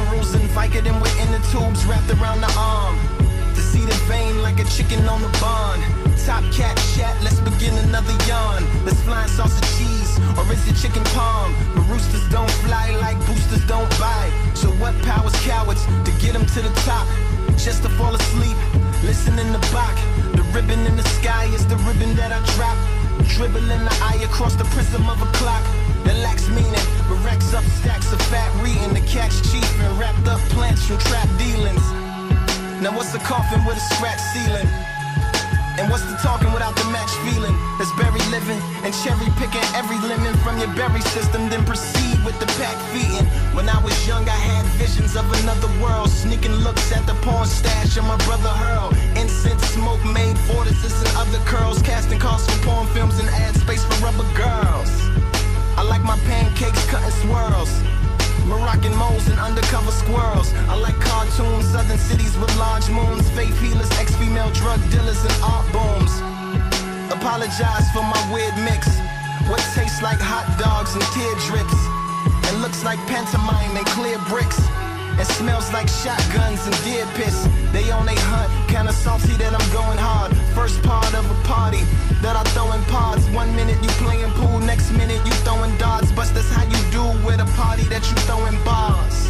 perusing Vicodin with inner tubes wrapped around the arm. To see the vein like a chicken on the bond. Top cat chat, let's begin another yawn. Let's fly sausage cheese, or is it chicken palm? But roosters don't fly like boosters don't buy. So what powers cowards to get them to the top? Just to fall asleep, listen in the box. The ribbon in the sky is the ribbon that I drop. Dribbling the eye across the prism of a clock that lacks meaning, but racks up stacks of fat reading. The catch cheap and wrapped up plants from trap dealings. Now what's the coffin with a scratch ceiling? And what's the talking without the match feeling? That's berry living and cherry picking every lemon from your berry system, then proceed with the pack feeding. When I was young, I had visions of another world, sneaking looks at the porn stash of my brother Hurl. Incense smoke made vortices and other curls, casting calls for porn films and ad space for rubber girls. I like my pancakes cutting swirls, Moroccan moles and undercover squirrels. I like cartoons, southern cities with large moons, faith healers, ex-female drug dealers, and art booms. Apologize for my weird mix. What tastes like hot dogs and tear drips, and looks like pantomime and clear bricks, and smells like shotguns and deer piss. They on they hunt, kinda salty that I'm going hard. First part of a party that I throw in pods. 1 minute you playing pool, next minute you throwing darts. But that's how you do with a party that you throwing bars.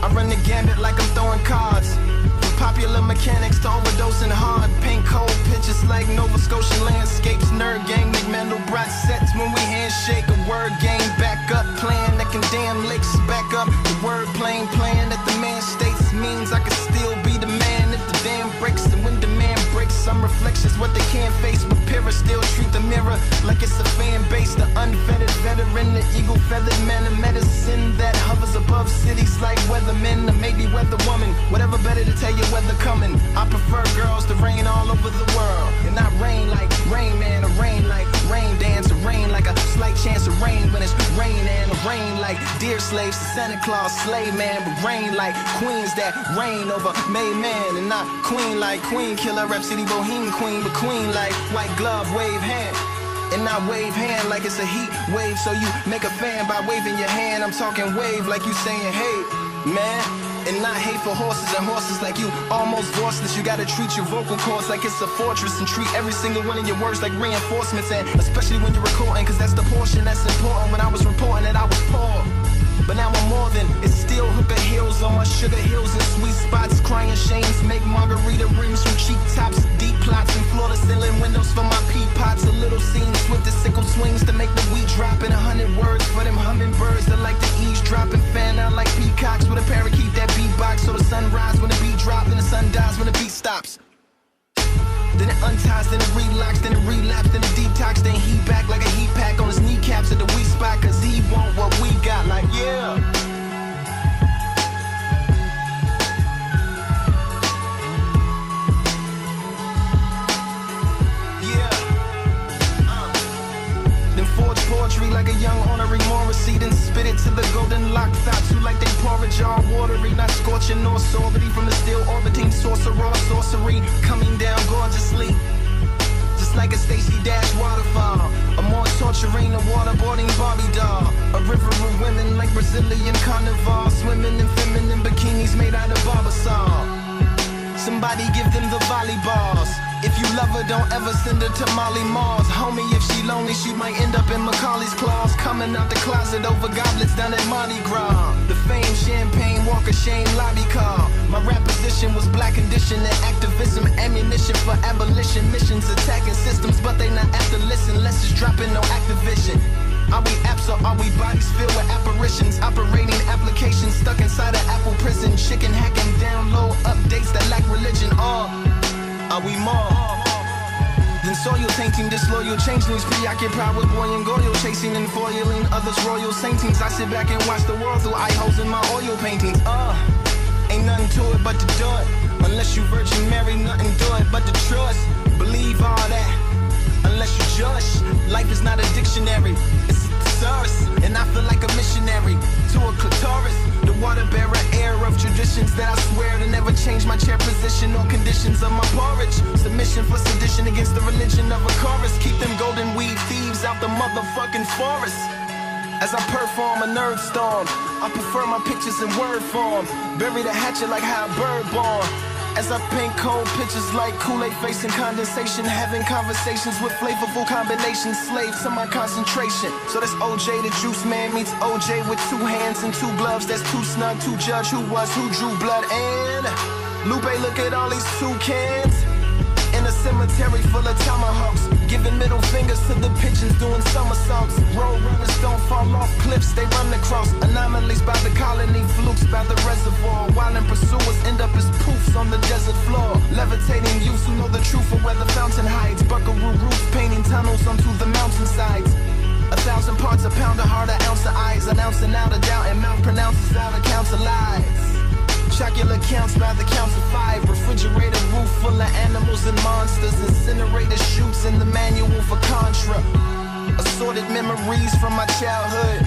I run the gambit like I'm throwing cards. From popular mechanics to overdosing hard. Paint cold pictures like Nova Scotian landscapes. Nerd gang, McMandelbrot sets when we handshake. A word game, back up, plan that can damn licks. Back up, the word plan that the man states means I can still be the man if the dam breaks. And when demand breaks, some reflections what they can't face. But pyrrhus still treat the mirror like it's a fan base. The unfettered veteran, the eagle feathered man of medicine that hovers above cities like weathermen, or maybe weather woman. Whatever better to tell you weather coming. I prefer girls to rain all over the world, and not rain like Rain Man, or rain like rain dance, or rain like a slight chance of rain when it's rain, and a rain like deer slaves to Santa Claus, slave man. But rain like queens that reign over made man, and not queen like queen killer, Rhapsody Bohemian queen, but queen like white glove wave hand. And not wave hand like it's a heat wave, so you make a fan by waving your hand. I'm talking wave like you saying hey man, and not hate for horses and horses like you almost voiceless. You gotta treat your vocal cords like it's a fortress, and treat every single one of your words like reinforcements. And especially when you're recording, cause that's the portion that's important. When I was reporting that I was poor, but now I'm more than, it's still hooker heels on my sugar hills and sweet spots. Crying shames make margarita rings from cheap tops. Deep plots and floor to ceiling windows for my pea pots. A little scenes with the sickle swings to make the wheat drop. In 100 words for them hummingbirds that like to eavesdrop and fan out like peacocks with a parakeet that beatbox. So the sun rise when the beat drop, and the sun dies when the beat stops. Then it unties, then it relocks, then it relapse, then it detox, then he back like a heat pack on his kneecaps at the weak spot, cause he want what we got, like yeah. Poetry like a young honorary Morrissey, then spit it to the golden lock thoughts who like they porridge all watery, not scorching nor sorbity from the still orbiting sorcerer sorcery coming down gorgeously, just like a Stacey Dash waterfall, a more torturing a waterboarding Barbie doll, a river of women like Brazilian carnival, swimming in feminine bikinis made out of barbasol. Somebody give them the volleyballs. If you love her, don't ever send her to Molly Mars. Homie, if she lonely, she might end up in Macaulay's claws. Coming out the closet over goblets down at Mardi Gras. The fame, champagne, walk of shame, lobby car. My rap position was black condition and activism. Ammunition for abolition missions, attacking systems, but they not after listen. Let's just drop in no Activision. Are we apps or are we bodies filled with apparitions? Operating applications stuck inside an Apple prison. Chicken hacking, download updates that lack religion. Or are we more than soil tainting? Disloyal changelings preoccupied with boy and goyle chasing and foiling others royal saintings. I sit back and watch the world through eye holes in my oil paintings. Ain't nothing to it but to do it. Unless you Virgin Mary, nothing do it but to trust. Believe all that. Unless you judge, life is not a dictionary, it's a thesaurus, and I feel like a missionary to a clitoris, the water bearer air of traditions that I swear to never change my chair position or conditions of my porridge. Submission for sedition against the religion of a chorus. Keep them golden weed thieves out the motherfucking forest. As I perform a nerd storm, I prefer my pictures in word form. Bury the hatchet like how a bird born. As I paint cold pictures like Kool-Aid facing condensation, having conversations with flavorful combinations, slaves to my concentration. So that's OJ the Juice Man meets OJ with 2 hands and 2 gloves. That's too snug to judge who was who drew blood. And Lupe, look at all these toucans in a cemetery full of tomahawks, giving middle fingers to the pigeons doing somersaults. Road runners don't fall off cliffs, they run across anomalies by the colony, flukes by the reservoir. While in pursuers end up as poofs on the desert floor. Levitating youths who know the truth of where the fountain hides. Buckaroo roofs painting tunnels onto the mountainsides. 1,000 parts a pound, a heart, an ounce of eyes, announcing out a doubt, and mouth pronounces out accounts of lies. Chocolate counts by the counts of 5. Refrigerator roof full of animals and monsters. Incinerator shoots in the manual for Contra. Assorted memories from my childhood,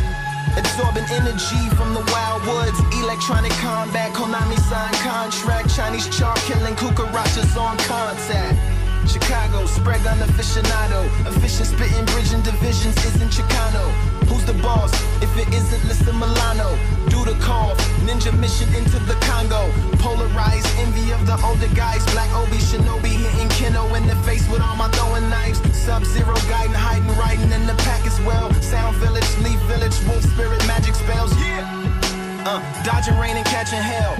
absorbing energy from the wild woods. Electronic combat, Konami signed contract. Chinese char killing cucarachas on contact. Chicago, spread gun aficionado. Efficient spitting, bridging divisions isn't Chicano. Who's the boss? If it isn't, listen Milano. Do the call, ninja mission into the Congo. Polarized envy of the older guys. Black Obi Shinobi hitting Keno in the face with all my throwing knives. Sub-Zero guiding, hiding, riding in the pack as well. Sound Village, Leaf Village, Wolf Spirit, magic spells, yeah. Dodging rain and catching hell.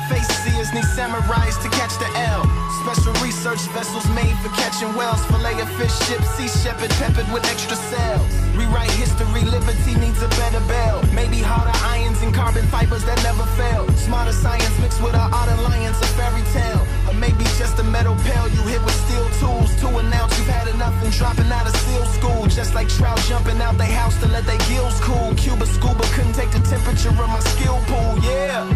Face seers need samurais to catch the L. Special research vessels made for catching whales. Fillet of fish, ship, sea shepherd, peppered with extra cells. Rewrite history, liberty needs a better bell. Maybe harder irons and carbon fibers that never fail. Smarter science mixed with our art alliance, a fairy tale. Or maybe just a metal pail you hit with steel tools. To announce you've had enough and dropping out of SEAL school. Just like trout jumping out they house to let their gills cool. Cuba scuba couldn't take the temperature of my skill pool, yeah.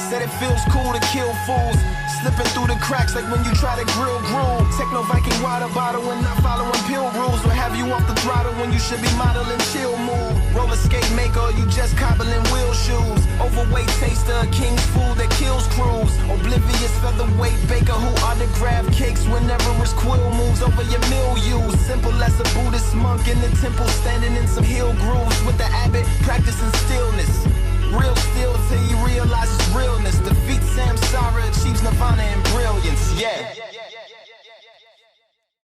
Said it feels cool to kill fools, slipping through the cracks like when you try to grill gruel. Techno Viking water bottle and not following pill rules. Will have you off the throttle when you should be modeling chill move. Roller skate maker, you just cobbling wheel shoes. Overweight taster, king's food that kills crews. Oblivious featherweight baker who autograph cakes whenever his quill moves over your milieu. Simple as a Buddhist monk in the temple, standing in some hill grooves with the abbot, practicing stillness. Real still till he realizes realness. Defeat Samsara, achieves nirvana and brilliance, yeah.